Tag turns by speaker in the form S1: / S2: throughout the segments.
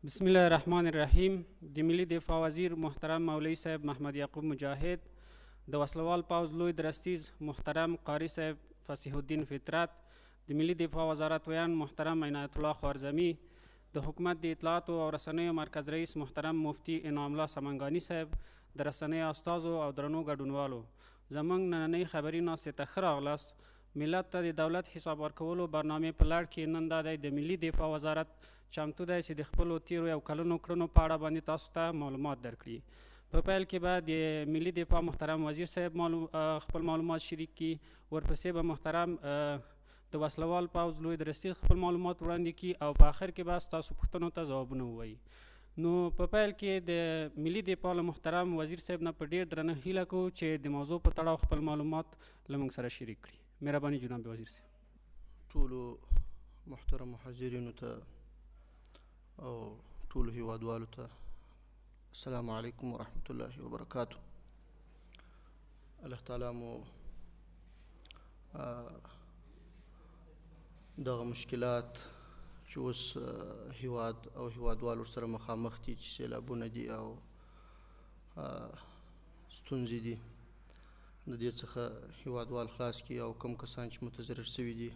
S1: بسم الله الرحمن الرحیم. د ملي دفاع وزیر محترم مولوی صاحب محمد یعقوب مجاهد، د وسلوال پوځ لوی درستیز محترم قاری صاحب فصیح الدین فطرت، د ملي دفاع وزارت ویان محترم عنایت الله خوارزمی، د حکومت د اطلاعات او رسنیو مرکز رئیس محترم مفتی انعام الله سمنګانی صاحب، د رسنیو استازو او درنو ګډونوالو، زموږ نننۍ خبري ناستې ته ښه راغلاست. ملت ته د دولت حساب ورکولو برنامې په لړ کې نن دا دی د ملي دفاع وزارت چمتو دی چې د خپلو تیرو یو کلونو کړنو په اړه باندې تاسو ته معلومات درکړي. په پیل کې به د ملي دفاع محترم وزیر صاحب خپل معلومات شریک کړي، ورپسې به محترم د وسلوال پوځ لوی درستیز خپل معلومات وړاندې کړي او په آخر کې به ستاسو پوښتنو ته ځوابونه ووایي. نو په پیل کې د ملي دفاع له محترم وزیر صاحب نه په ډېر درنه هیله کوو چې د موضوع په تړاو خپل معلومات له موږ سره شریک کړي. مهرباني جناب وزیر صاحب.
S2: ټولو محترم حاضرینو ته او ټولو هیوادوالو ته السلام علیکم ورحمت الله وبرکاتو. الله تعالی مو دغه مشکلات چې اوس هیواد او هیوادوالو سره مخامخ دي چې سیلابونه دي او ستونزې دي، د دې څخه هیوادوال خلاص کړي او کوم کسان چې متضرر شوي دي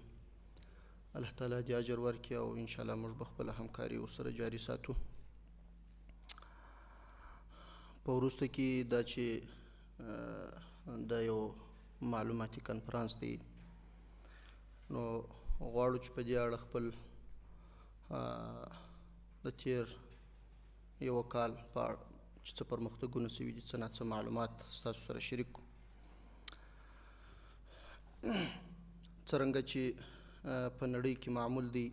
S2: الله تعالی دې اجر ورکړي او انشاءالله موږ به خپله همکاري ورسره جاري ساتو. په وروسته کې دا چې دا یو معلوماتي کنفرانس دی، نو غواړو چې په دې اړه خپل د تیر یو کال په اړه چې څه پرمختګونه شوي دي، څه نه څه معلومات ستاسو سره شریک کړو. څرنګه چې په نړۍ کې معمول دی،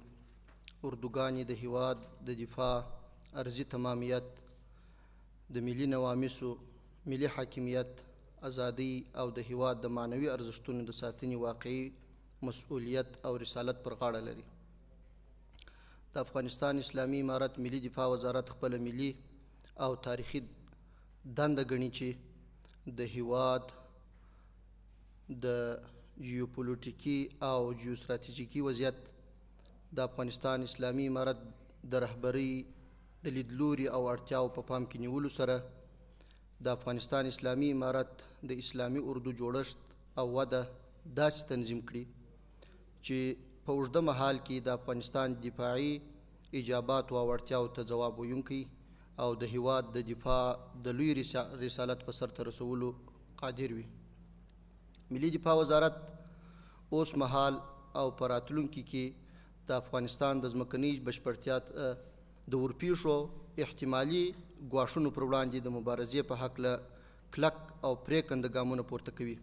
S2: اردوګانې د هیواد د دفاع، ارضي تمامیت، د ملي نوامسو، ملي حاکمیت، ازادۍ او د هیواد د معنوي ارزښتونو د ساتنې واقعي مسؤلیت او رسالت پر غاړه لري. د افغانستان اسلامي امارت ملي دفاع وزارت خپله ملي او تاریخي دنده ګڼي چې د هیواد د جیوپولیټیکي او جیوستراتیژیکي وضعیت د افغانستان اسلامي امارت د رهبرۍ د لیدلوري او اړتیاو په پام کې نیولو سره د افغانستان اسلامي امارت د اسلامي اردو جوړښت او وده داسې تنظیم کړي چې په اوږده مهال کې د افغانستان دفاعي ایجاباتو او اړتیاو ته ځواب ویونکی او د هیواد د دفاع د لوی رسالت په سرته رسولو قادر وي. ملي دفاع وزارت اوس مهال او په راتلونکي کې د افغانستان د ځمکنۍ بشپړتیا د ورپېښو احتمالي ګواښونو پر وړاندې د مبارزې په هکله کلک او پرېکنده ګامونه پورته کوي.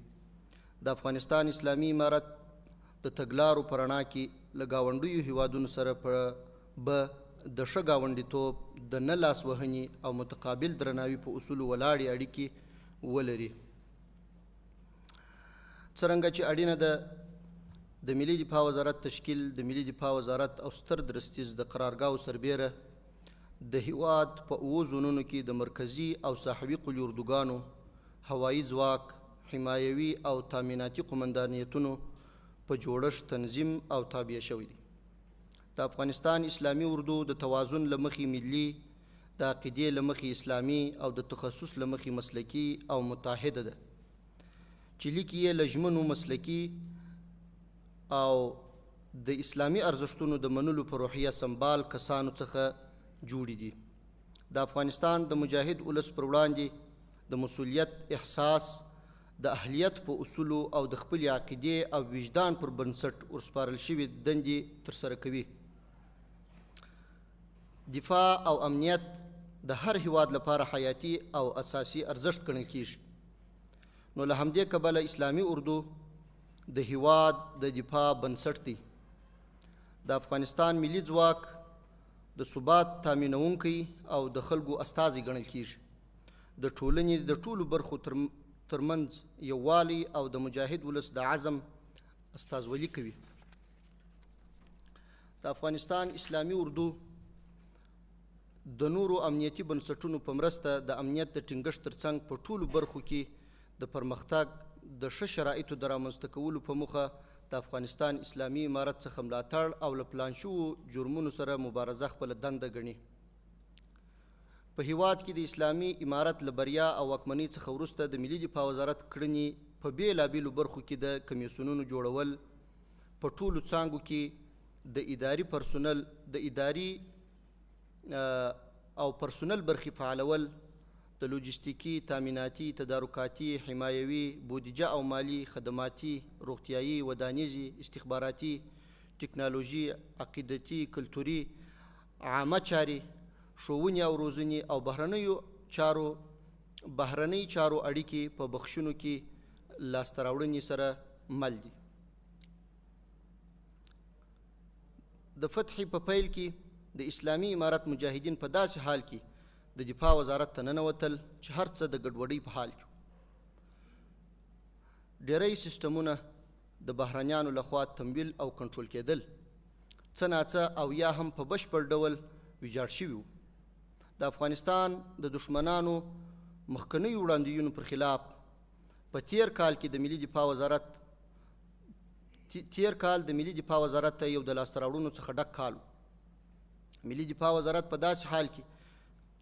S2: د افغانستان اسلامي امارت د تګلارو په رڼا کې له ګاونډیو هیوادونو سره به د ښه ګاونډیتوب، د نه لاس وهنې او متقابل درناوي په اصولو ولاړې اړیکې ولري. څرنګه چې اړینه ده د ملي دفاع وزارت تشکیل د ملي دفاع وزارت او ستر درستیز د قرارګاو سربیره د هیواد په 7 زونونو کې د مرکزي او صاحبي قلي اردوګانو، هوایي ځواک، حمایوي او تامیناتي قمندانیتونو په جوړښت، تنظیم او تابع شوي دي. د افغانستان اسلامي اردو د توازن له مخې ملي، د عقیدې له مخې اسلامي او د تخصص له مخې مسلکي او متحده ده، چې لیکي یې له ژمنو مسلکي او د اسلامي ارزښتونو د منلو په روحیه سمبال کسانو څخه جوړې دي. د افغانستان د مجاهد ولس پر وړاندې د مسؤلیت احساس د اهلیت په اصولو او د خپلې عقیدې او وجدان پر بنسټ ورسپارل شوي دندې ترسره کوي. دفاع او امنیت د هر هیواد لپاره حیاتي او اساسي ارزښت ګڼل کیږي. نو له همدې کبله اسلامي اردو د هیواد د دفاع بنسټ دی. د افغانستان ملي ځواک د ثبات تامینونکی او د خلکو استازي ګڼل کیږي. د ټولنې د ټولو برخو ترمنځ یووالی او د مجاهد ولس د عزم استازولي کوي. د افغانستان اسلامي اردو د نورو امنیتي بنسټونو په مرسته د امنیت د ټینګښت ترڅنګ په ټولو برخو کې د پرمختګ د ښه شرایطو د رامنځته کولو په موخه د افغانستان اسلامي امارت څخه ملاتړ او له پلان شوو جرمونو سره مبارزه خپله دنده ګڼي. په هیواد کې د اسلامي امارت له بریا او واکمنۍ څخه وروسته د ملي دفاع وزارت کړنې په بېلابېلو برخو کې د کمیسیونونو جوړول، په ټولو څانګو کې د اداري پرسونل د اداري او پرسونل برخې فعالول، د لوجستیکي، تامیناتي، تدارکاتي، حمایوي، بودیجه او مالی، خدماتي، روغتیایي، ودانیزي، استخباراتي، ټکنالوژي، عقیدتي، کلتوري، عامه چارې، ښوونې او روزنې او بهرنۍ چارو اړیکې په بخښنو کې لاسته راوړنې سره مل دي. د فتحې په پیل کې د اسلامي امارت مجاهدین په داسې حال کې د دفاع وزارت ته ننوتل چې هر څه د ګډوډۍ په حال کې. ډیری سیسټمونه د بهرنیانو لخوا تمویل او کنټرول کېدل، څه ناڅه او یا هم په بشپړ ډول ویجاړ شوي وو. د افغانستان د دښمنانو مخکنیو وړاندیزونو پر خلاف په تیر کال د ملي دفاع وزارت ته یو د لاسته راوړنو څخه ډک کال و. ملي دفاع وزارت په داسې حال کې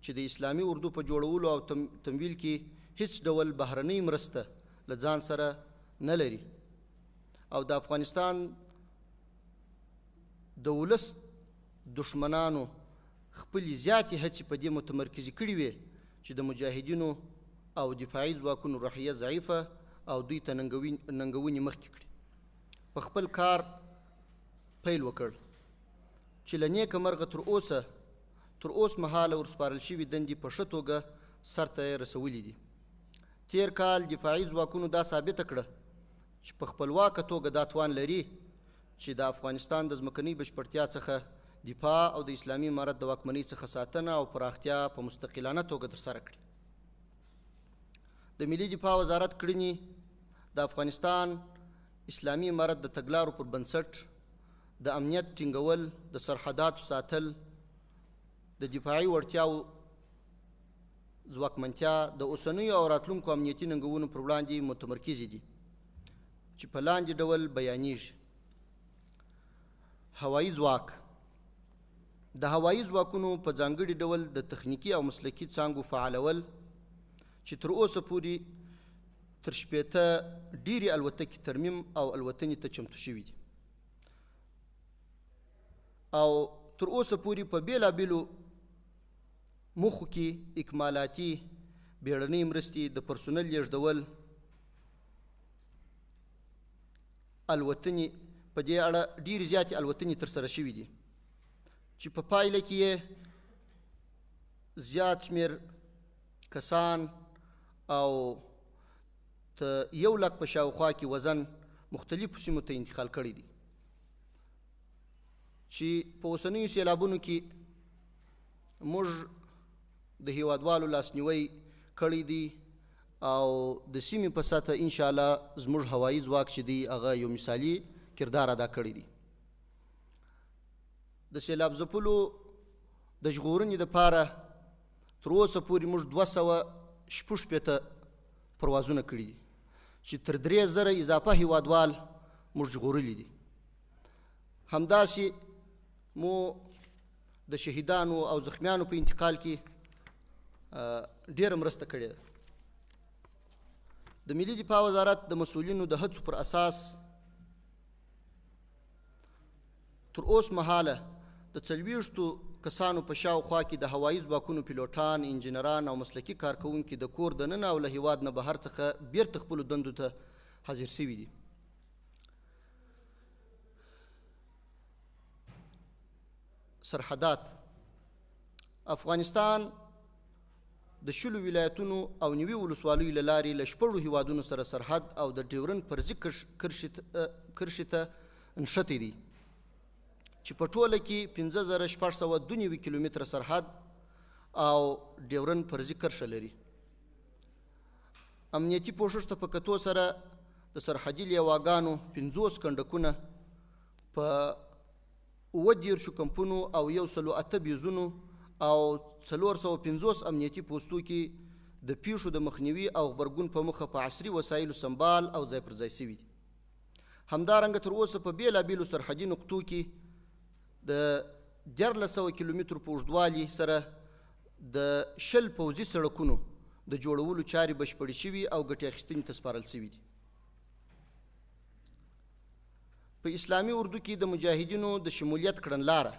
S2: چې د اسلامي اردو په جوړولو او تمویل کې هیڅ ډول بهرنۍ مرسته له ځان سره نه لري، او د افغانستان د ولس دښمنانو خپلې زیاتې هڅې په دې متمرکزې کړي وې چې د مجاهدینو او دفاعي ځواکونو روحیه ضعیفه او دوی ته ننګونې مخکې کړي. په خپل کار پیل وکړ چې له نیکه مرغه تر اوس مهاله ورسپارل شوي دندې په ښه توګه سرته یې رسولي دي. تیر کال دفاعي ځواکونو دا ثابته کړه چې په خپلواکه توګه دا توان لري چې د افغانستان د ځمکنۍ بشپړتیا څخه دفاع او د اسلامي امارت د واکمنۍ څخه ساتنه او پراختیا په مستقلانه توګه ترسره کړي. د ملي دفاع وزارت کړنې د افغانستان اسلامي امارت د تګلارو پر بنسټ د امنیت ټینګول، د سرحداتو ساتل، د دفاعي وړتیاو ځواکمنتیا، د اوسنیو او راتلونکو امنیتي ننګونو پر وړاندې متمرکزې دي چې په لاندې ډول بیانیږي. هوایي ځواک: د هوایي ځواکونو په ځانګړي ډول د تخنیکي او مسلکي څانګو فعالول چې تر اوسه پورې تر 60 ډیرې الوتکې ترمیم او الوتنې ته چمتو شوي دي، او تر اوسه پورې په بېلابېلو موخو کې اکمالاتي بیړنۍ مرستې، د پرسونل لیږدول، الوتنې، په دې اړه ډېرې زیاتې الوتنې ترسره شوي دي چې په پایله کې یې زیات شمېر کسان او 100,000 په شاوخوا کې وزن مختلفو سیمو ته انتقال کړي دي چې په اوسنیو سیلابونو کې موږ د هیوادوالو لاسنیوی کړی دی، او د سیمې په سطحه انشاءالله زموږ هوایي ځواک چې دی هغه یو مثالي کردار ادا کړی دی. د سیلاب ځپلو د ژغورنې دپاره تر اوسه پورې موږ 266 پروازونه کړي دي چې تر 3,000 اضافه هیوادوال موږ ژغورلي دي. همداسې مو د شهیدانو او زخمیانو په انتقال کې ډېره مرسته کړې ده. د ملي دفاع وزارت د مسؤلینو د هڅو پر اساس تر اوس مهاله د 40 کسانو په شاوخوا کې د هوایي ځواکونو پیلوټان، انجینران او مسلکي کارکوونکي د کور دننه او له هیواد نه بهر څخه بیرته خپلو دندو ته حاضر شوي دي. سرحدات: افغانستان د 20 ولایتونو او 90 ولسوالیو له لارې له 10 هیوادونو سره سرحد او د ډیورنډ فرضي کرښې ته نښتې دي چې په ټوله کې 5,692 کیلومتره سرحد او ډیورنډ فرضي کرښه لري. امنیتي پوښښ ته په کتو سره د سرحدي لیواګانو 50 کنډکونه په 30 کمپونو او 108 بیزونو او 450 امنیتي پوستو کې د پیښو د مخنیوي او غبرګون په مخه په عصري وسایلو سنبال او ځای پر ځای شوي دي. همدارنګه تر اوسه په بېلابېلو سرحدي نقطو کې د 1,400 کیلومترو په اوږدوالي سره د 10 پوځي سړکونو د جوړولو چارې بشپړې شوي او ګټې اخیستنې ته سپارل شوي دي. په اسلامي اردو کې د مجاهدینو د شمولیت کړنلاره،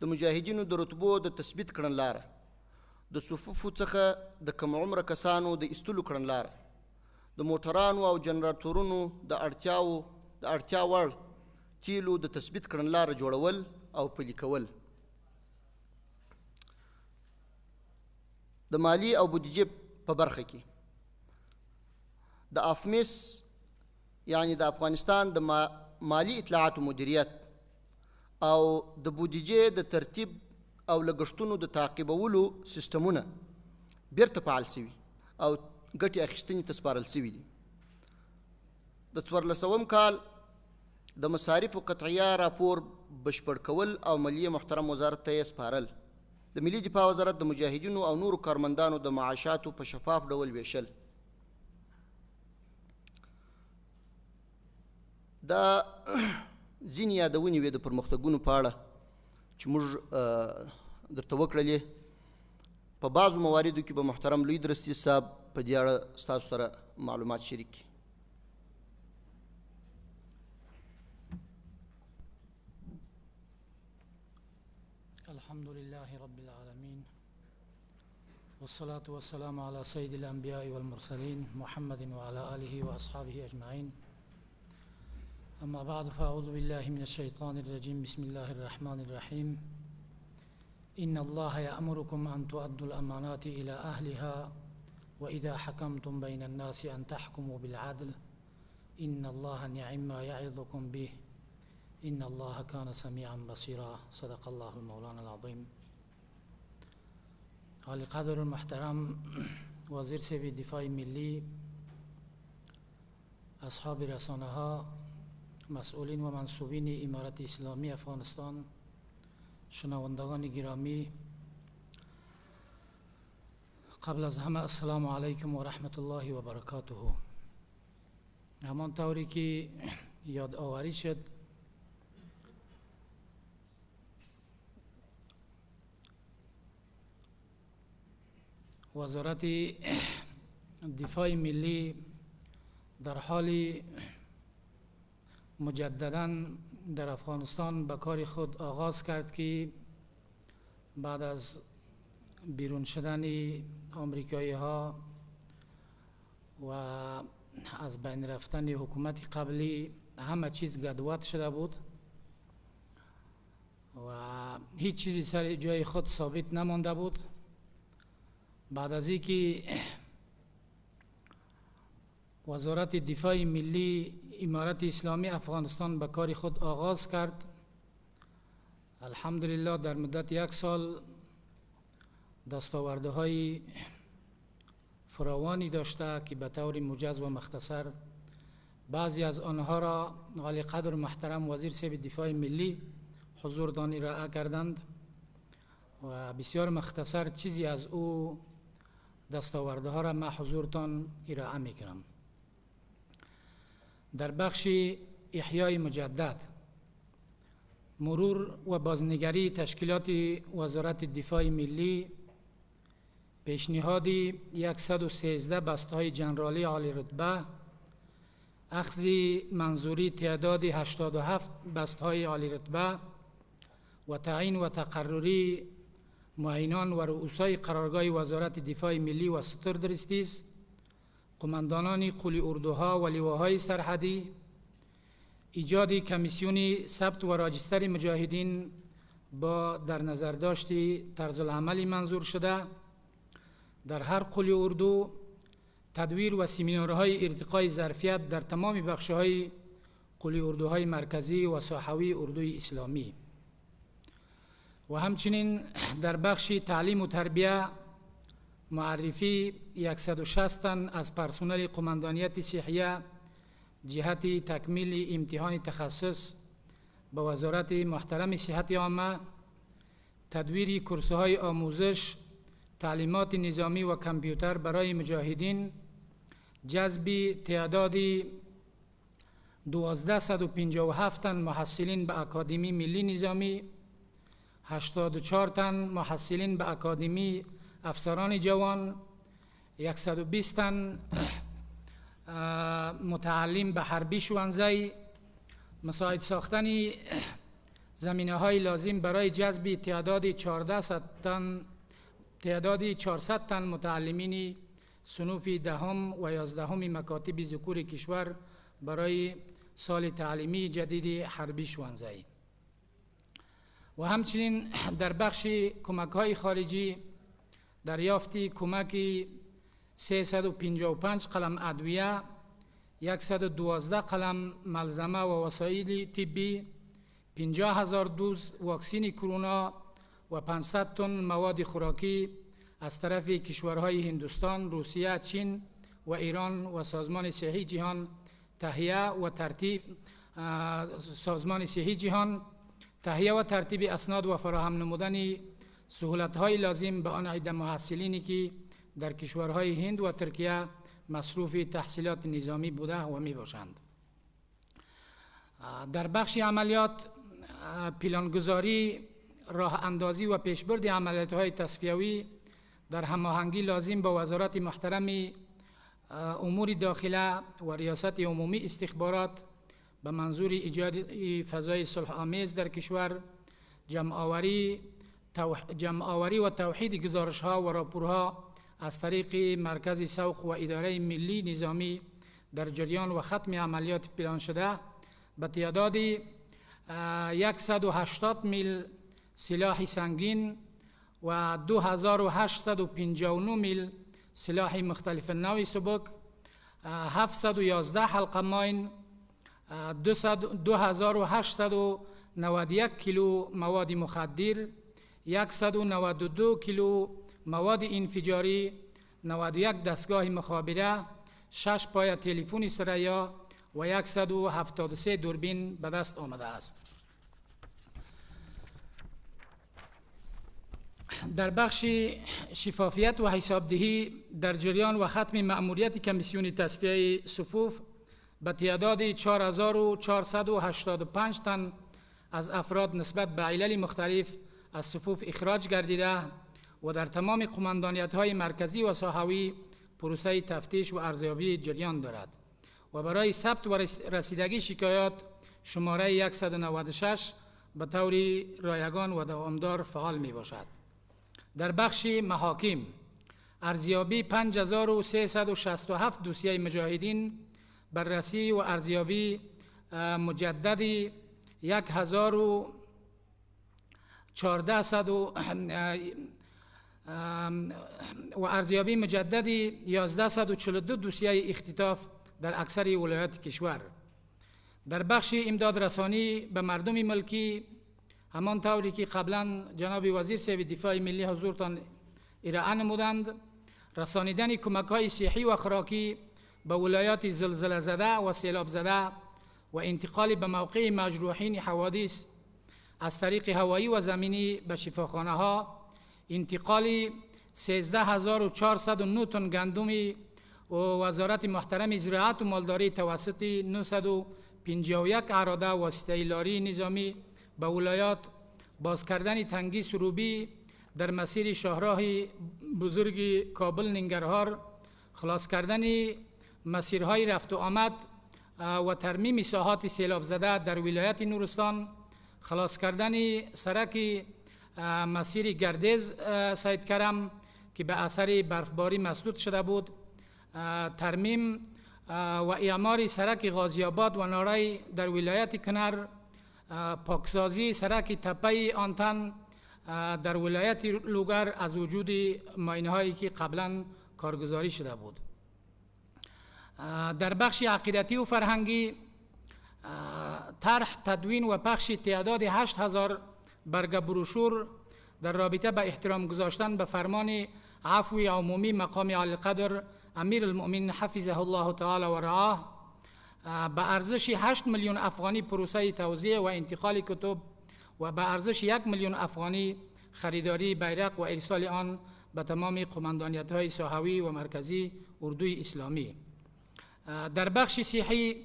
S2: د مجاهدینو د رتبو د تثبیت کړنلاره، د صفوفو څخه د کم عمره کسانو د ایستلو کړنلاره، د موټرانو او جنراتورونو د اړتیا وړ تیلو د تثبیت کړنلاره جوړول او پلي کول، د مالی او بودیجې په برخه کې د افمیس یعنی د افغانستان د مالی اطلاعاتو مدیریت او د بودیجې د ترتیب او لګښتونو د تعقیبولو سیستمونه بیرته فعال شوي او ګټې اخیستنې ته سپارل شوي دي. د 1400 کال د مصارفو قطعیه راپور بشپړ کول او مالیې محترم وزارت ته یې سپارل. د ملي دفاع وزارت د مجاهدینو او نورو کارمندانو د معاشاتو په شفاف ډول ویشل. دا ځینې یادونې وې د پرمختګونو په اړه چې موږ درته وکړلې. په بعضو مواردو کې به محترم لوی درستي صاحب په دې اړه ستاسو سره معلومات شریک کړي.
S3: الحمد لله رب العالمين والصلاة والسلام على سيد الأنبياء والمرسلين محمد وعلى آله وأصحابه أجمعين. أما بعد، فأعوذ بالله من الشيطان الرجيم. بسم الله الرحمن الرحيم. إن الله يأمركم أن تؤدوا الأمانات إلى أهلها وإذا حكمتم بين الناس أن تحكموا بالعدل إن الله نعم ما يعظكم به إن الله كان سميعا بصيرا. صدق الله المولانا العظيم. عالی قدر المحترم وزیر صاحب دفاع ملی، اصحاب رسانه ها، مسئولین و منصوبین امارت اسلامی افغانستان، شنوندگان گرامی، قبل از همه السلام علیکم و رحمت الله و برکاته. همان طوری که یاد آوری شد، وزارت دفاع ملی در حال مجدداً در افغانستان به کار خود آغاز کرد که بعد از بیرون شدن آمریکایی ها و از بین رفتن حکومت قبلی همه چیز گدوت شده بود و هیچ چیزی سر جای خود ثابت نمانده بود. بعد از اینکه وزارت دفاع ملی امارت اسلامی افغانستان به کار خود آغاز کرد، الحمدلله در مدت 1 سال دستاوردهای فراوانی داشته که به طور موجز و مختصر بعضی از آنها را عالی قدر محترم وزیر صاحب دفاع ملی حضورتان ارائه کردند و بسیار مختصر چیزی از او دستاورده ها را من حضورتان ارائه میکنم. در بخش احیای مجدد، مرور و بازنگری تشکیلات وزارت دفاع ملی، پیشنهاد 113 بسته های جنرالی عالی رتبه، اخذ منظوری تعداد 87 بسته های عالی رتبه و تعیین و تقرری معینان و رؤسای قرارگاه وزارت دفاع ملی و ستر درستیز، قماندانان قلی اردوها و لواهای سرحدی، ایجاد کمیسیون ثبت و راجستر مجاهدین با در نظر داشتی طرز العمل منظور شده، در هر قلی اردو تدویر و سمینارهای ارتقای ظرفیت در تمام بخش‌های قلی اردوهای مرکزی و ساحوی اردوی اسلامی و همچنین در بخش تعلیم و تربیه معرفی 160 تن از پرسنل قماندانیت صحیه جهت تکمیل امتحان تخصص به وزارت محترم صحت عامه، تدویر کورس‌های آموزش تعلیمات نظامی و کامپیوتر برای مجاهدین، جذب تعداد 1257 تن محصلین به اکادمی ملی نظامی 84 تن محصلین به اکادمی افسران جوان، 120 تن متعلم به حربی شوانزی، مساعد ساختن زمینه های لازم برای جذب تعداد 400 تن متعلمین صنوف دهم و 11 مکاتب ذکور کشور برای سال تعلیمی جدید حربی شوانزی. و همچنین در بخش کمک های خارجی دریافت کمک 355 قلم ادویه، 112 قلم ملزمه و وسایل طبی، 50,000 دوز واکسین کرونا و 500 تن مواد خوراکی از طرف کشورهای هندوستان، روسیه، چین و ایران و سازمان صحی جهان تهیه و ترتیب اسناد و فراهم نمودن سهولت‌های لازم به آن عده محصلینی که در کشورهای هند و ترکیه مصروف تحصیلات نظامی بوده و می باشند. در بخش عملیات پلانگذاری، راه اندازی و پیشبرد عملیات‌های تصفیوی در هماهنگی لازم با وزارت محترم امور داخله و ریاست عمومی استخبارات به منظور ایجاد فضای صلح آمیز در کشور، جمع‌آوری و توحید گزارش‌ها و راپورها از طریق مرکز سوق و اداره ملی نظامی در جریان و ختم عملیات پلان شده به تعداد 180 میل سلاح سنگین و 2859 میل سلاح مختلف نوع سبک، 711 حلقه ماین، 2891 کیلو مواد مخدر، 192 کیلو مواد انفجاری، 91 دستگاه مخابره، 6 پای تلفن سریا و 173 دوربین به دست آمده است. در بخش شفافیت و حسابدهی در جریان و ختم مأموریت کمیسیون تصفیه صفوف به تعداد 4485 تن از افراد نسبت به علل مختلف از صفوف اخراج گردیده و در تمام قماندانیت‌های مرکزی و ساحوی پروسه تفتیش و ارزیابی جریان دارد و برای ثبت و رسیدگی شکایات شماره 196 به طور رایگان و دوامدار فعال می باشد. در بخش محاکم ارزیابی 5367 دوسیه مجاهدین، بررسی و ارزیابی مجدد 1142 دوسیه اختطاف در اکثر ولایات کشور. در بخش امداد رسانی به مردم ملکی، همان طوری که قبلا جناب وزیر صاحب دفاع ملی حضورتان ارائه نمودند، رسانیدن کمک‌های صحی و خوراکی به ولایات زلزله زده و سیلاب زده و انتقال به موقع مجروحین حوادث از طریق هوایی و زمینی به شفاخانه‌ها، انتقال 13409 تن گندم و وزارت محترم زراعت و مالداری توسط 951 اراده واسطه لاری نظامی به ولایات، باز کردن تنگی سروبی در مسیر شاهراه بزرگ کابل ننگرهار، خلاص کردن مسیرهای رفت و آمد و ترمیم ساحات سیلاب زده در ولایت نورستان، خلاص کردن سرک مسیر گردز سید کرم که به اثر برفباری مسدود شده بود، ترمیم و اعمار سرک غازی آباد و نارای در ولایت کنر، پاکسازی سرک تپه آنتن در ولایت لوگر از وجود ماینه هایی که قبلا کارگزاری شده بود. در بخش عقیدتی و فرهنگی، طرح، تدوین و پخش تعداد 8000 برگه بروشور در رابطه به احترام گذاشتن به فرمان عفو عمومی مقام عالی قدر امیر المؤمنین حفظه الله تعالی و رعاه به ارزش 8 میلیون افغانی پروسه توزیع و انتقال کتب و به ارزش 1 میلیون افغانی خریداری بیرق و ارسال آن به تمام قماندانیت‌های ساحوی و مرکزی اردوی اسلامی. در بخش صحی،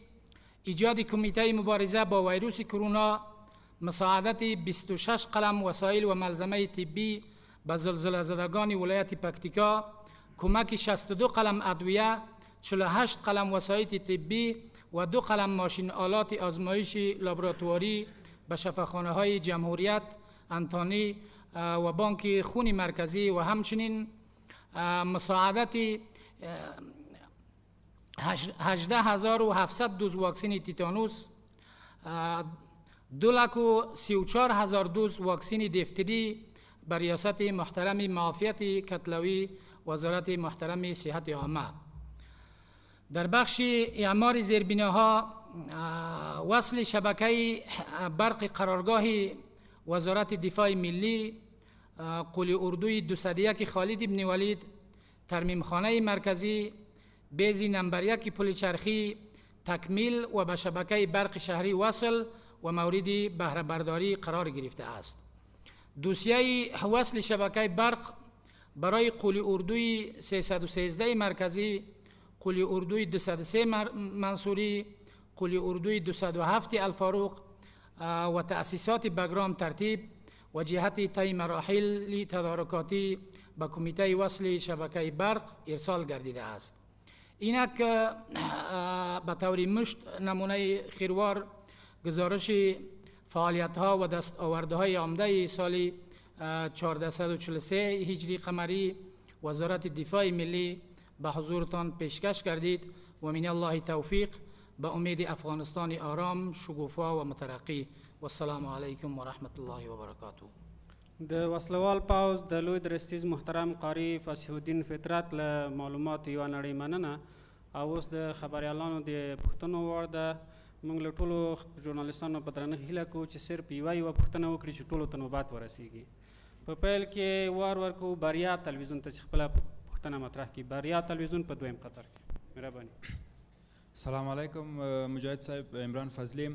S3: ایجاد کمیته مبارزه با ویروس کرونا مساعدت 26 قلم وسایل و ملزمه طبی به زلزله زدگان ولایت پکتیکا، کمک 62 قلم ادویه، 48 قلم وسایل طبی و 2 قلم ماشین آلات آزمایش لابراتواری به شفاخانه های جمهوریت، انتانی و بانک خون مرکزی و همچنین مساعدت 18700 دوز واکسن تیتانوس، 234,000 دوز واکسن دیفتری بر ریاست محترم معافیت کتلوی وزارت محترم صحت عامه. در بخش اعمار زیربناها وصل شبکه برق قرارگاه وزارت دفاع ملی، قلی اردوی 201 خالد ابن ولید، ترمیم خانه مرکزی، بیز نمبر 1 پل چرخی تکمیل و به شبکه برق شهری وصل و مورد بهره برداری قرار گرفته است. دوسیه وصل شبکه برق برای قلی اردوی 313 مرکزی، قلی اردوی 203 منصوری، قلی اردوی 207 الفاروق و تأسیسات بگرام ترتیب و جهت طی مراحل تدارکاتی به کمیته وصل شبکه برق ارسال گردیده است. اینک به طور مشت نمونه خیروار گزارش فعالیت ها و دستاورده های عمده سال 1443 هجری قمری وزارت دفاع ملی به حضورتان پیشکش گردید و من الله توفیق، به امید افغانستان آرام، شگوفا و مترقی. و السلام علیکم و رحمت الله و برکاته.
S1: د وسلوال پاوز د لوی درستیز محترم قاری فصیح الدین فطرت له معلومات یوه نړۍ مننه. او اوس د خبریالانو د پوښتنو وړ ده. موږ له ټولو ژورنالستانو په درنښت هیله کوو چې صرف یوه پوښتنه وکړي چې ټولو ته نوبت ورسیږي. په پیل کې وار ورکوو بریا تلویزیون ته چې خپله پوښتنه مطرح کړي. بریا تلویزیون په دویم قطر کې. مهرباني.
S4: سلام علیکم مجاهد صاحب، عمران فضلی.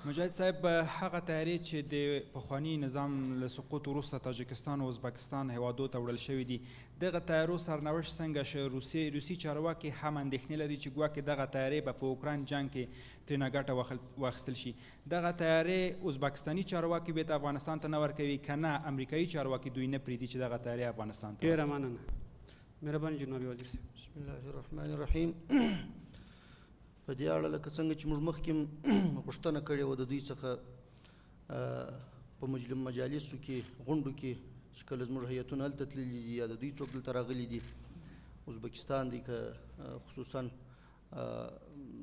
S4: مجاهد صاحب، هغه تیارې چې د پخواني نظام له سقوط وروسته تاجکستان او ازبکستان هیوادو ته وړل شوي دي، دغه تیارو سرنوشت څنګه شه؟ روسي چارواکي هم اندېښنې لري چې ګواکې دغه تیارې به په اوکراین جنګ کې ترېنه ګټه واخیستل شي. دغه تیارې ازبکستاني چارواکي بیرته افغانستان ته نه ورکوي که نه امریکایي چارواکي دوی نه پرېږدي چې دغه تیارې افغانستان ته.
S1: ډېره مننه. مهرباني جناب وزیر صاحب.
S2: بسم الله الرحمن الرحیم. په دې اړه لکه څنګه چې موږ مخکې غوښتنه کړې وه د دوی څخه په مجالسو کې غونډو کې چې کله زموږ هیئتونه هلته تللي دي یا د دوی څوک دلته راغلي دي، ازبکستان دی که خصوصا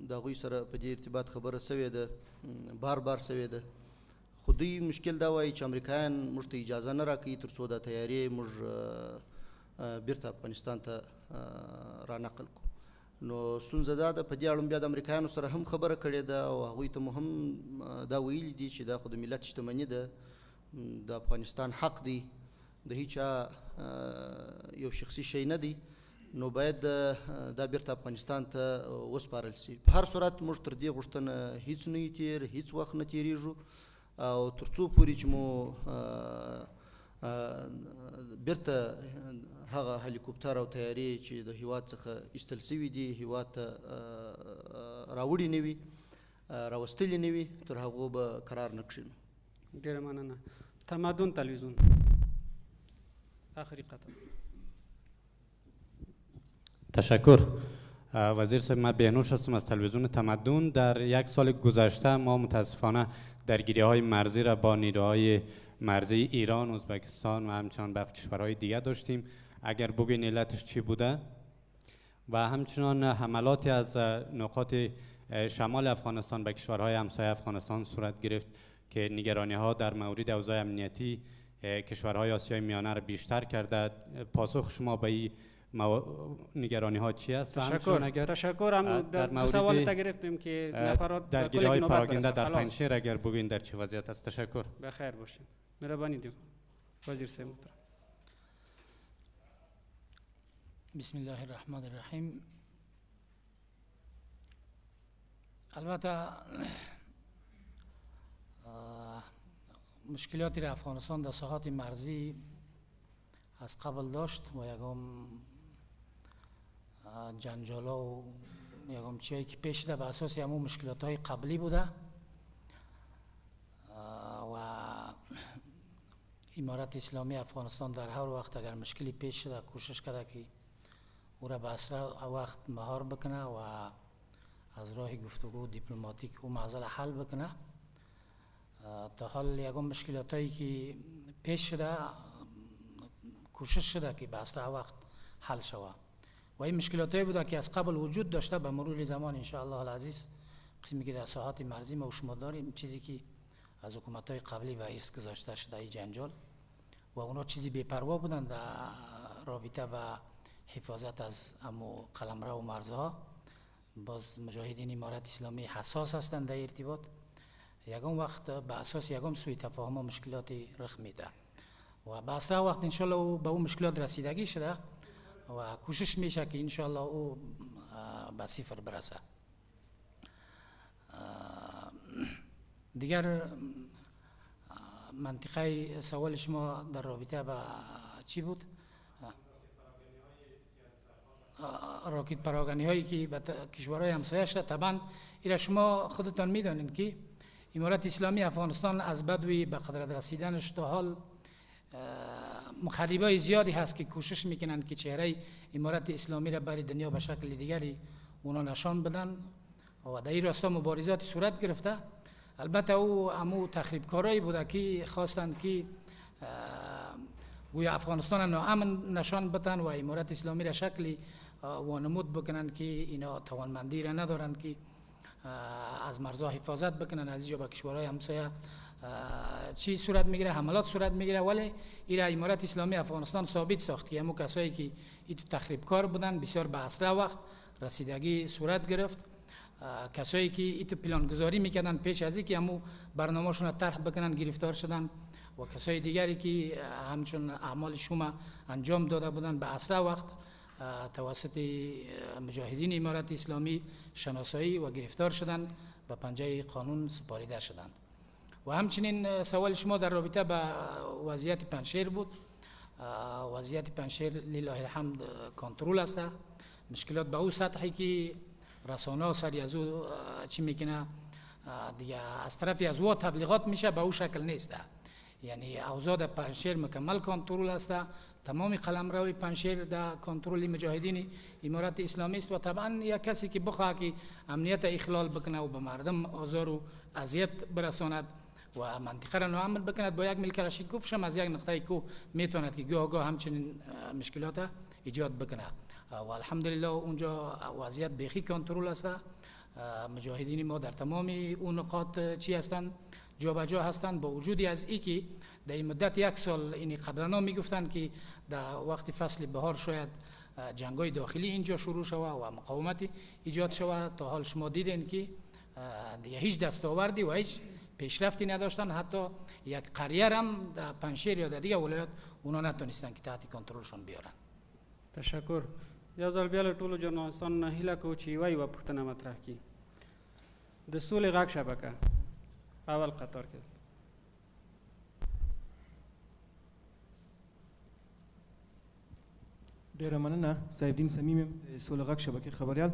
S2: د هغوی سره په دې ارتباط خبره سوې ده، بار سوې ده. خو دوی مشکل دا وایي چې امریکایان موږ ته اجازه نه راکوي تر څو دا تیارې موږ بیرته افغانستان ته رانقل کړو. نو ستونزه دا ده، په دې اړه بیا د امریکایانو سره هم خبره کړې ده او هغوی ته مو هم دا ویلي دي چې دا خو د ملت شتمني ده، د افغانستان حق دی، د هیچا یو شخصي شی نه دی، نو باید دا بیرته افغانستان ته وسپارل سي. په هر صورت موږ تر دې غوښتنه هیڅ نه یو تیر، هیڅ وخت نه تیریږو او تر څو پورې چې مو بیرته هغه هلیکوپتر او تیارې چې د هیواد څخه ایستل سوي دي هیواد ته راوړي نه وي، راوستلي نه وي، تر هغو به قرار نه کښېنو.
S1: ډېره مننه. تمدن تلویزیون آخری قطعه.
S5: تشکر وزیر صاحب. من بهنوش هستم از تلویزیون تمدن. در یک سال گذشته ما متاسفانه درگیری های مرزی را با نیروهای مرزی ایران، ازبکستان و همچنان باقی کشورهای دیگه داشتیم. اگر بگین علتش چی بوده؟ و همچنان حملاتی از نقاط شمال افغانستان به کشورهای همسایه افغانستان صورت گرفت که نگرانی ها در مورد اوضاع امنیتی کشورهای آسیای میانه را بیشتر کرده. پاسخ شما به این نگرانی ها چی است؟
S1: تشکر. هم در سوال تا گرفتیم که نفرات
S5: درگیری های پراگنده در پنجشیر اگر بگوین در چه وضعیت است؟ تشکر.
S1: بخیر باشین. مهربانی دیم وزیر صاحب محترم.
S3: بسم الله الرحمن الرحیم. البته مشکلاتی را افغانستان در ساحات مرزی از قبل داشت و یکم جنجالا و یکم چیزی که پیش ده به اساس همون مشکلات های قبلی بوده و امارت اسلامی افغانستان در هر وقت اگر مشکلی پیش شده کوشش کرده که او را به اسرع وقت مهار بکنه و از راه گفتگو دیپلماتیک او معضل حل بکنه. تا حال یکم مشکلات هایی که پیش شده کوشش شده که به اسرع وقت حل شود و این مشکلات هایی بوده که از قبل وجود داشته. به مرور زمان ان شاء الله العزیز قسمی که در ساحات مرزی ما و شما داریم چیزی که از حکومت های قبلی به ارث گذاشته شده ای جنجال و اونا چیزی بی‌پروا بودن در رابطه به حفاظت از امو قلمرو و مرزها. باز مجاهدین امارت اسلامی حساس هستند در ارتباط. یکم وقت به اساس یکم سوء تفاهم و مشکلاتی رخ میده و به اسرع وقت ان شاء الله به اون مشکلات رسیدگی شده و کوشش میشه که ان شاء الله او به صفر برسه. دیگر منطقه سوال شما در رابطه با چی بود؟ راکت پراگنی هایی که به کشورهای همسایه شده. طبعا ایرا شما خودتان میدانید که امارت اسلامی افغانستان از بدوی به قدرت رسیدنش تا حال مخربای زیادی هست که کوشش میکنن که چهره امارت اسلامی را برای دنیا به شکل دیگری اونا نشان بدن و در این راستا مبارزات صورت گرفته. البته او امو تخریب کارایی بوده که خواستند که گویا افغانستان ناامن نشان بدن و امارت اسلامی را شکلی وانمود بکنن که اینا توانمندی را ندارن که از مرزها حفاظت بکنن. از اینجا به کشورهای همسایه چی صورت میگیره؟ حملات صورت میگیره. ولی ایرا امارت اسلامی افغانستان ثابت ساخت که همو کسایی که این تخریب کار بودن بسیار به اسرع وقت رسیدگی صورت گرفت. کسایی که این پلان گذاری میکردن پیش از اینکه همو برنامه‌شون طرح بکنن گرفتار شدن و کسای دیگری که همچون اعمال شوم انجام داده بودن به اسرع وقت توسط مجاهدین امارت اسلامی شناسایی و گرفتار شدند و پنجه قانون سپاریده شدند. و همچنین سوال شما در رابطه با وضعیت پنجشیر بود. وضعیت پنجشیر لله الحمد کنترل است. مشکلات به او سطحی که رسانه سری از او چی میکنه دیگه از طرفی از او تبلیغات میشه به او شکل نیست. یعنی اوضاع در پنجشیر مکمل کنترل است. تمام قلمروی پنجشیر در کنترل مجاهدین امارت اسلامی است و طبعا یک کسی که بخواه که امنیت اخلال بکنه و به مردم آزار و اذیت برساند و منطقه را ناامن بکند با یک میلکلاشینکوف هم از یک نقطه کو میتواند که گاه همچنین مشکلات ایجاد بکنه و الحمدلله اونجا وضعیت بیخی کنترل است. مجاهدین ما در تمام اون نقاط چی هستند؟ جا به جا هستند. با وجودی از ای که در این مدت یک سال این قبلا میگفتند که در وقت فصل بهار شاید جنگای داخلی اینجا شروع شود و مقاومت ایجاد شود. تا حال شما دیدین که دیگه هیچ دستاوردی و هیچ پیشرفتی نداشتن. حتی یک قریه هم در پنجشیر یا در دیگه ولایات اونا نتونستن که تحت کنترلشون بیارن.
S1: تشکر. یو ځل بیا له ټولو جرنالستانو نه هیله کوو چې یوه پوښتنه مطرح کړي. د سولې غږ شبکه اول قطار کې.
S6: ډیره مننه صاحب الدین صمیم یم د سولې غږ شبکې خبریال.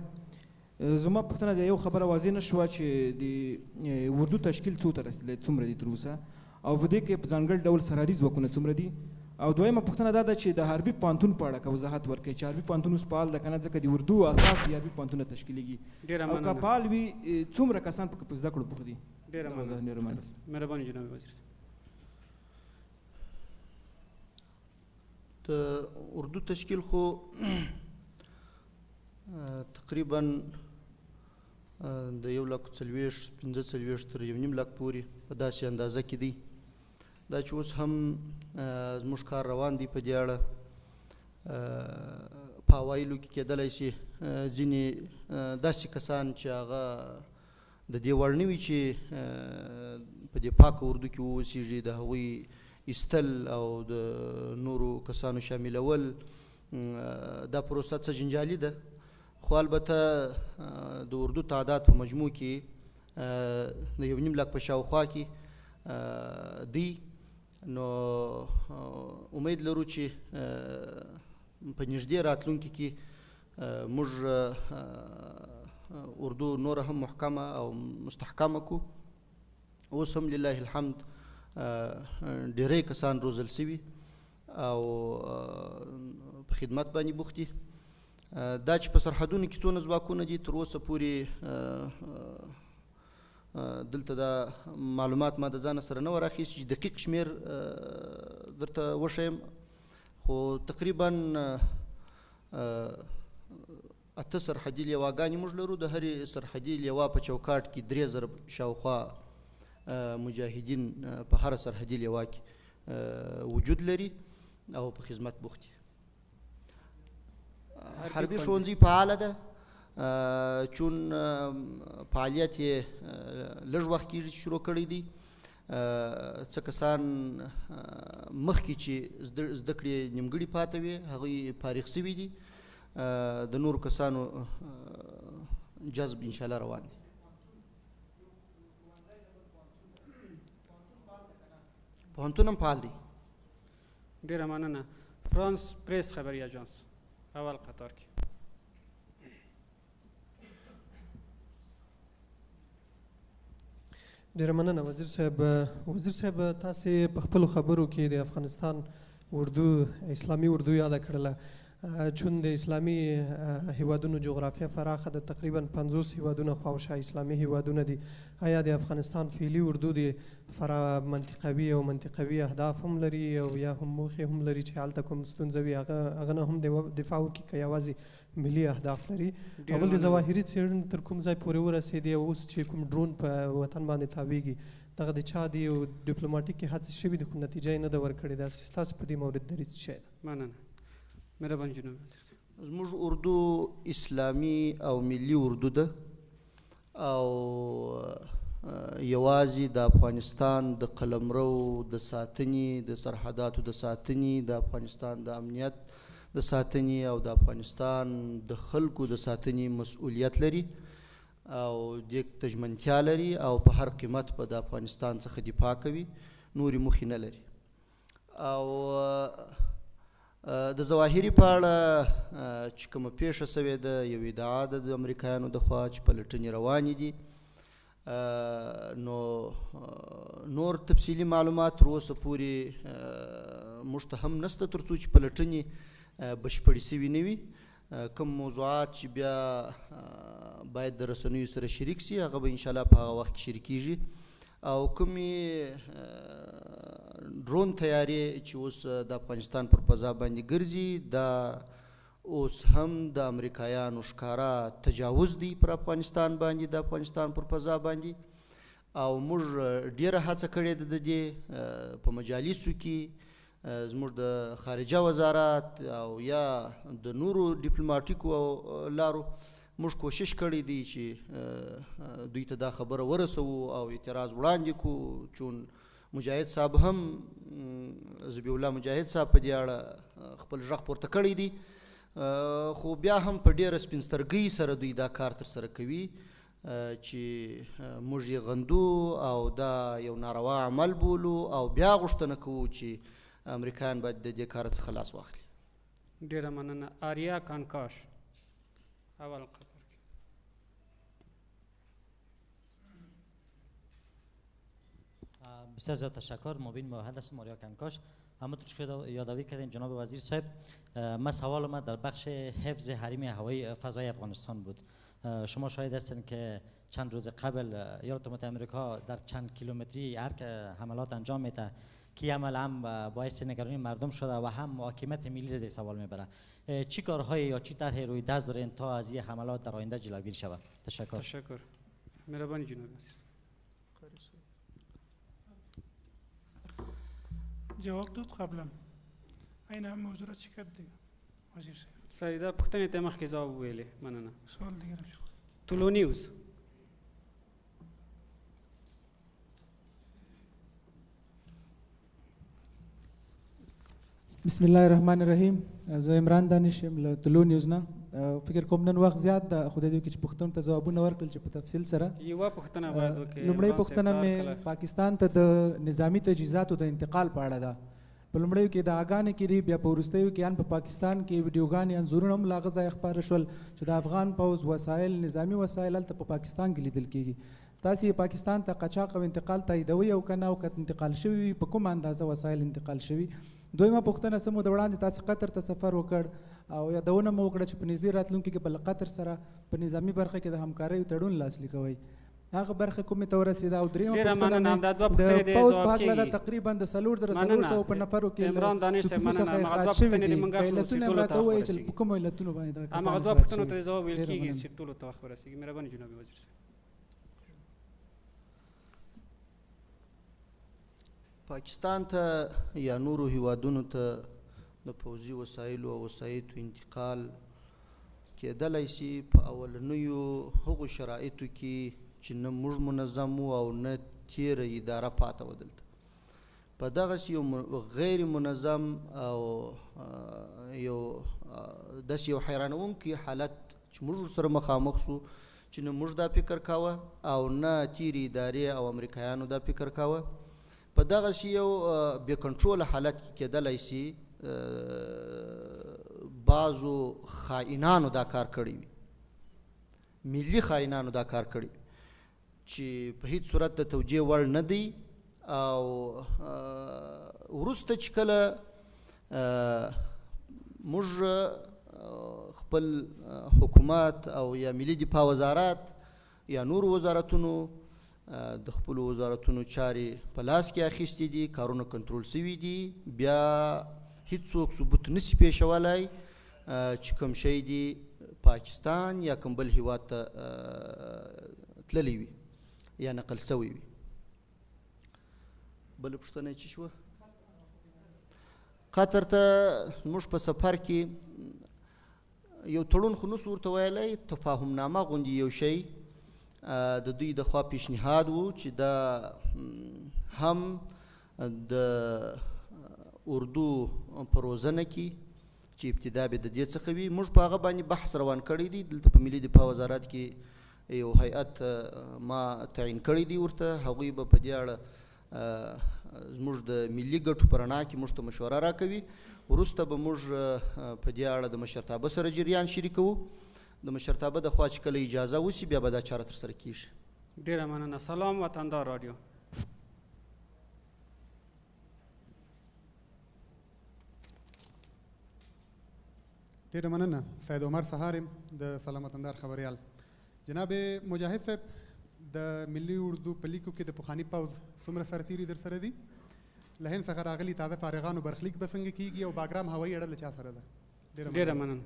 S6: زما پوښتنه د یو خبره واضح نه شوه چې د اردو تشکیل څو ته رسېدلی څومره دي تر اوسه او په دې کې په ځانګړي ډول سرحدي ځواکونه څومره دي او دویمه پوښتنه دا ده چې د حربي پوهنتون په اړه که وضاحت ورکړئ چې حربي پوهنتون اوس فعال ده که نه ځکه د اردو اساس د حربي پوهنتونه تشکیلیږي او که فعال وي څومره کسان پکې په زده کړو بوخت دي؟
S1: ډېره مهرباني جناب وزیر صاحب.
S2: د اردو تشکیل خو تقریبا د 1,40,000 تر 1.5 لک پورې په داسې اندازه کې دی. دا چې اوس هم زموږ کار روان دی په دې اړه په اوایلو کې کېدلی شي ځینې داسې کسان چې هغه د دې وړ نه وي چې په دې پاکه اردو کې واوسیږي د هغوی ایستل او د نورو کسانو شاملول دا پروسه څه جنجالي ده. خو البته د اردو تعداد په مجموع کې د 1.5 لک په شاوخوا کې دی. نو امید لرو چې په نږدې راتلونکي کې موږ اردو نور هم محکمه او مستحکمه کو. اوس هم لله الحمد ډیری کسان روزل سوي او په خدمت باندې بوخت دي. دا چې په سرحدونو کې څونه ځواکونه دي تر اوسه پورې دلته دا معلومات ما د ځانه سره نه ور اخیستي چې دقیق شمیر درته وښیم، خو تقریبا 8 سرحدي لیواګانې موږ لرو. د هرې سرحدي لیوا په چوکاټ کې 3000 شاوخوا مجاهدین په هره سرحدي لیوا کې وجود لري او په خدمت بوخت دي. حربي ښوونځي فعاله ده، چون فعالیت یې لږ وخت کېږي چې شروع کړی دی. څه کسان مخکې چې زده کړې نیمګړي پاته وي هغوی فارغ سوي دي، د نورو کسانو جذب انشاءالله روان دی. پوهنتون هم فعال دی.
S1: ډېره مننه. فرانس پریس خبري اجانس اول قطار کې.
S7: ډېره مننه وزیر صاحب. وزیر صاحب تاسې په خپلو خبرو کې د افغانستان اردو اسلامي اردو یاده کړله، چون د اسلامي هیوادونو جغرافیه فراخه ده، تقریبا 50 هیوادونه خواوشا اسلامي هیوادونه دي. آیا د افغانستان فعلي اردو د منطقوي او منطقوي اهداف هم لري او یا هم موخې هم لري چې هلته کوم ستونزه وي هغه نه هم دفاع وکړي که یوازې ملي اهداف لري؟ او بل د ظواهري څېړنې تر کوم ځای پورې ورسېدې او اوس چې کوم ډرون په وطن باندې تاویږي دغه د چا دی او ډیپلوماټیکې هڅې شوي دي خو نتیجه یې نه ده ورکړې؟ داسې ستاسو په دې مورد دریځ څه شی ده؟
S1: مننه. مهرباني جناب.
S2: زموږ اردو اسلامي او ملي اردو ده او یوازې د افغانستان د قلمرو د ساتنې، د سرحداتو د ساتنې، د افغانستان د امنیت د ساتنې او د افغانستان د خلکو د ساتنې مسؤلیت لري او د تجمنتیا لري او په هر قیمت به د افغانستان څخه دفاع کوي، نورې موخې نه لري. او د ظواهري په اړه چې کومه پیښه سوې ده، یو ادعا ده د امریکایانو د خوا چې پلټنې روانې دي، نو نور تفصیلي معلومات تر اوسه پورې موږ ته هم نشته تر څو چې پلټنې بشپړې سوي نه وي. کوم موضوعات چې بیا باید د رسنیو سره شریک سي هغه به انشاءالله په هغه وخت کې شریکیږي. او کومې ډرون تیارې چې اوس د افغانستان پر فضا باندې ګرځي دا اوس هم د امریکایانو ښکاره تجاوز دی پر افغانستان باندې، د افغانستان پر فضا باندې. او موږ ډیره هڅه کړې ده د دې په مجالسو کې زموږ د خارجه وزارت او یا د نورو ډیپلوماټیکو لارو موږ کوشش کړی دی چې دوی ته دا خبره ورسوو او اعتراض وړاندې کړو، چون مجاهد صاحب هم ذبیح الله مجاهد صاحب په دې اړه خپل غږ پورته کړی دی، خو بیا هم په ډېره سپین سترګۍ سره دوی دا کار ترسره کوي چې موږ یې غندو او دا یو ناروا عمل بولو او بیا غوښتنه کوو چې امریکایان باید د دې کار څخه لاس واخلي.
S1: ډېره مننه. آریا کانکاش اول قطار.
S8: بسیار زیاد تشکر. مبین موحد هستم، آریا کنکاش. همونطور که یادآوری کردین جناب وزیر صاحب، من سوال من در بخش حفظ حریم هوایی فضای افغانستان بود. شما شاهد هستین که چند روز قبل ایالات متحده آمریکا در چند کیلومتری حملات انجام میده که عمل هم باعث نگرانی مردم شده و هم حاکمیت ملی را سوال میبره. چی کارهایی یا چی طرح روی دست دارین تا از این حملات در آینده جلوگیری شود؟ تشکر.
S1: تشکر. مهربانی جناب وزیر.
S9: جواب داد قبلا این هم موضوع چی کرد دیگه وزیر صاحب؟
S1: سیده پختنې ته مخکې ځواب ویلې. مننه.
S9: سوال دیگه رو
S1: طلوع نیوز.
S10: بسم الله الرحمن الرحیم. زه عمران دانش یم له طلوع نیوز نه. فکر کوم نن وخت زیات ده، خو د دې کې چې پوښتنو ته ځوابونه ورکړل چې په تفصیل سره.
S1: یوه پوښتنه باید وکړې.
S10: لومړۍ پوښتنه مې پاکستان ته د نظامي تجهیزاتو د انتقال په اړه ده. په لومړیو کې دعاګانې کېدې، بیا په وروستیو کې ان په پاکستان کې ویډیوګانې انځورونه هم له هغه ځایه خپاره شول چې د افغان پوځ وسایل، نظامي وسایل هلته په پاکستان کې لیدل کېږي. تاسو یې پاکستان ته قاچاق او انتقال تاییدوي او که نه، او که انتقال شوي وي په کومه اندازه وسایل انتقال شوي؟ دویمه پوښتنه، څه موده وړاندې تاسو قطر ته سفر وکړ او یادونه مو وکړه چې په نږدې راتلونکي کې به له قطر سره په نظامي برخه کې د همکاریو تړون لاسلیک کوئ. هغه برخه کومې ته ورسېده؟ او دریمه پوښتنه د پوځ په هکله ده، تقریبا د 4,400 په نفرو کې له صفوفو څخه اخراج شوي دي. علتونه یې راته ووایئ چې په کومو علتونو باندې دا کسان
S1: هماغه دوه پوښتنو ته ځواب ویل کېږي چې ټولو ته وخت ورسېږي. مهرباني جناب وزیر صاحب.
S2: پاکستان ته یا نورو هیوادونو ته د پوځي وسایلو او وسایطو انتقال کېدلی سي په اولنیو هغو شرایطو کې چې نه موږ منظم وو او نه تیره اداره پاته وه دلته. په دغسې یو غیر منظم او یو داسې یو حیرانوونکی حالت چې موږ ورسره مخامخ سو چې نه موږ دا فکر کاوه او نه تیرې ادارې او امریکایانو دا فکر کاوه. په دغسې یو بې کنټروله حالت کې کېدلی سي بعضو خائنانو دا کار کړی وي، ملي خائنانو دا کار کړی وي چې په هیڅ صورت د توجیه وړ نه دی. او وروسته چې کله موږ خپل حکومت او یا ملي دفاع وزارت یا نور وزارتونو د خپلو وزارتونو چارې په لاس کې اخیستې دي، کارونه کنټرول سوي دي، بیا هیڅوک ثبوت نشي پیښولی چې کوم شی دی پاکستان یا کوم بل هیواد ته تللی وي یا نقل سوی وي. بله پوښتنه یې څه شوه؟ قطر ته موږ په سفر کې یو تړون خو نسو ورته ویلی، تفاهمنامه غوندې یو شی د دوی د خوا پیشنهاد و چې دا هم د اردو په روزنه کې چې ابتدا به د دې څخه وي. موږ په هغه باندې بحث روان کړی دی. دلته په ملي دفاع وزارت کې یو هیئت ما تعین کړی دی ورته، هغوی به په دې اړه زموږ د ملي ګټو په رڼا کې موږ ته مشوره راکوي. وروسته به موږ په دې اړه د مشرتابه سره جریان شریکوو. د مشرتابه د خوا چې کله اجازه وسي بیا به دا چاره ترسره کیږي.
S1: ډېره مننه. سلام وطندار رادیو.
S11: ډېره مننه. سید عمر سهار یم د سلام وطندار خبریال. جناب مجاهد صاحب، د ملي اردو په لیکو کې د پخواني پوځ څومره سرتیري در سره دي؟ له هند څخه راغلي تازه فارغانو برخلیک به څنګه کیږي او باګرام هوایي اډه له چا سره ده؟
S1: ډېره مننه.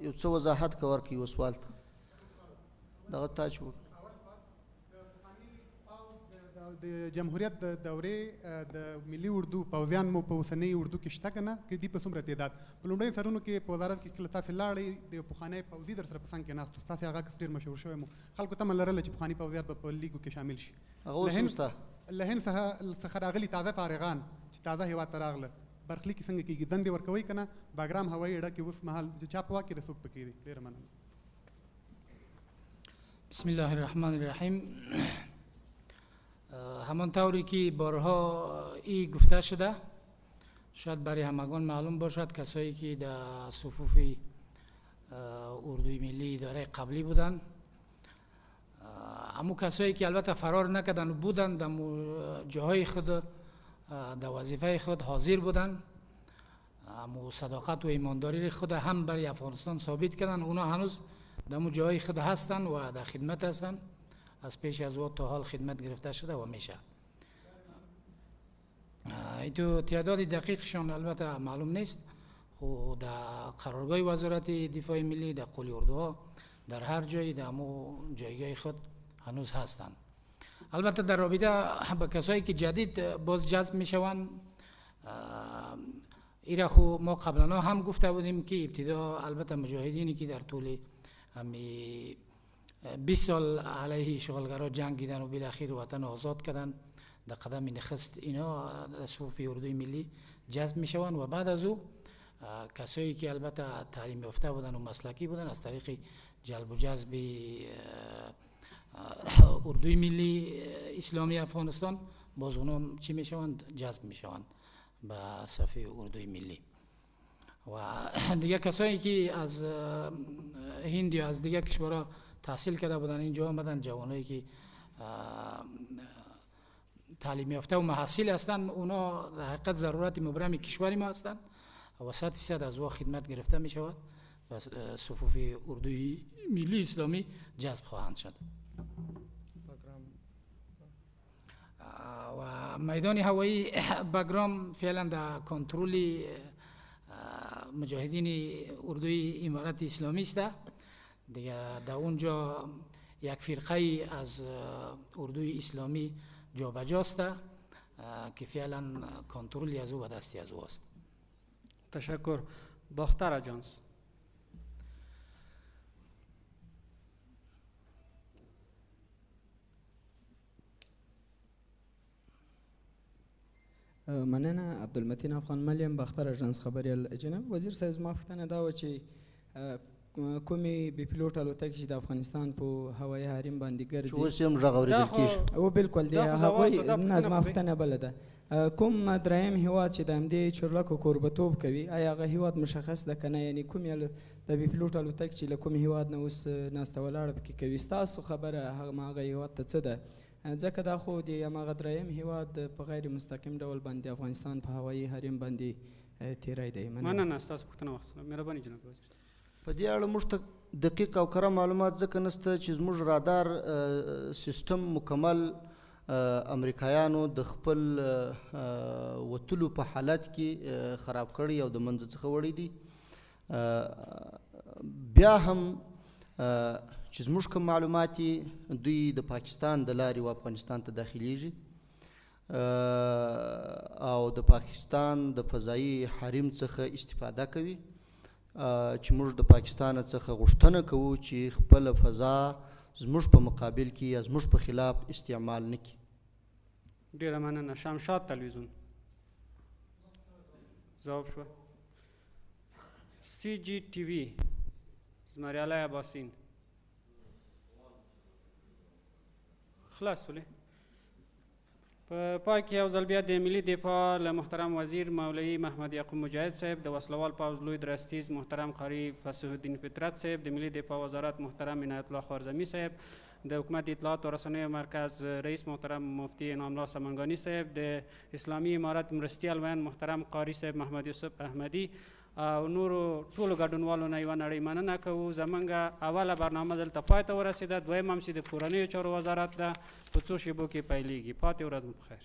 S2: یو څه وضاحت که ورکړي یو سوال ته دغه تا چې
S11: د جمهوریت د دورې د ملي اردو پوځیان مو په اوسنۍ اردو کې شته که نه؟ که دي په څومره تعداد؟ په لومړیو سرونو کې په وزارت کې کله تاسې لاړئ د یو پخوانی پوځي در سره په څنګ کې ناست و، ستاسې هغه کس ډېر مشهور شوی مو، خلکو تمه لرله چې پخواني پوځیان به په لیګو کې شامل شي. له هند څخه راغلي تازه فارغان چې تازه هېواد ته راغله برخلیک څنګه کېږي؟ دندې ورکوئ که نه؟ باګرام هوایي اډه کې اوس مهال چا په واک کې د څوک پکې دی؟ ډېره مننه.
S3: بسم الله الرحمن الرحیم. همانطوری که بارها این گفته شده، شاید برای همگان معلوم باشد کسایی که در صفوف اردوی ملی اداره قبلی بودند، همون کسایی که البته فرار نکردن و بودند در جاهای خود در وظیفه خود حاضر بودند، همون صداقت و ایمانداری خود هم برای افغانستان ثابت کردند. اونا هنوز در جاهای خود هستند و در خدمت هستند. از پیش از وقت تا حال خدمت گرفته شده و میشه. ایتو تعداد دقیقشان البته معلوم نیست، خو در قرارگاه وزارت دفاع ملی در قلی اردوها در هر جایی در همو جایگاه خود هنوز هستند. البته در رابطه با کسایی که جدید باز جذب میشوند، ایره خو ما قبلا هم گفته بودیم که ابتدا البته مجاهدینی که در طول همی 20 سال علیه اشغالگرا جنگیدن و بالاخره وطن آزاد کردن، در قدم نخست اینا در صفوف اردوی ملی جذب میشوند و بعد از او کسایی که البته تعلیم یافته بودن و مسلکی بودن از طریق جلب و جذب اردوی ملی اسلامی افغانستان باز اونا چی میشوند؟ جذب میشوند به صف اردوی ملی. و دیگه کسایی که از هند یا از دیگه کشورها تحصیل کرده بودن اینجا آمدن، جوانایی که تعلیم یافته و محصل هستند، اونا در حقیقت ضرورت مبرم کشور ما هستند و 100% از او خدمت گرفته می شود و صفوف اردوی ملی اسلامی جذب خواهند شد. و میدان هوایی بگرام فعلا در کنترل مجاهدین اردوی امارت اسلامی است. دیگه در اونجا یک فرقه از اردوی اسلامی جابجاست که فعلا کنترلی از او به دستی از او است.
S1: تشکر. باختر اجانس.
S12: مننه. عبدالمتین افغان ملیم، باختر اژانس خبریال. جناب وزیر صاحب، زما پوښتنه دا وه چې کومې بې پیلوټ الوتکې چې د افغانستان په هوایي حریم باندې ګرځي،
S2: چې اوس هم غږ اورېدل کېږي.
S12: او بالکل د هغوی نه، زما پوښتنه بله ده، کوم دریم هیواد چې د همدې چورلکو کوربتوب کوي، آیا هغه هیواد مشخص ده که نه؟ یعنې کوم د بې پیلوټ الوتکې چې له کوم هیواد نه اوس ناسته ولاړه پکې کوي، ستاسو خبره هغه هیواد ته څه ده؟ ځکه دا خو د هماغه دریم هیواد په غیر مستقیم ډول باندې افغانستان په هوایي حریم باندې تیری دی.
S1: مننه. ستاسو پوښتنه واخیستله. مهرباني جناب وزیر.
S2: په دې اړه موږ ته دقیق او کره معلومات ځکه نشته چې زموږ رادار سیستم مکمل امریکایانو د خپل وتلو په حالت کې خراب کړی او د منځ څخه وړی دي. بیا هم چې زموږ کوم معلومات دوی د پاکستان د لارې و افغانستان ته داخلیږي او د پاکستان د فضایي حریم څخه استفاده کوي، چې موږ د پاکستان څخه غوښتنه کوو چې خپل فضا زموږ په مقابل کې یا زموږ په خلاف استعمال نه کړي.
S1: ډیره مننه. شمشاد تلویزیون. ځواب شوه. سی جی ټي وي زمریالی عباسین. خلاص ولې په پای کې یو ځل بیا د ملي دفاع له محترم وزیر مولوي محمد یعقوب مجاهد صاحب، د وسلوال پوځ لوی درستیز محترم قاری فصیح الدین فطرت صاحب، د ملي دفاع وزارت محترم عنایت الله خوارزمی صاحب، د حکومت اطلاعات و رسنیو مرکز رئیس محترم مفتی انعام الله سمنگانی صاحب، د اسلامي امارت مرستیال وین محترم قاری صاحب محمد یوسف احمدي او نورو ټولو ګډونوالو نه یوه نړۍ مننه کوو. زموږ اوله برنامه دلته پای ته ورسېده، دویم هم چې د کورنیو چارو وزارت ده په څو شیبو کې پیلیږي. پاتې ورځ مو بخیر.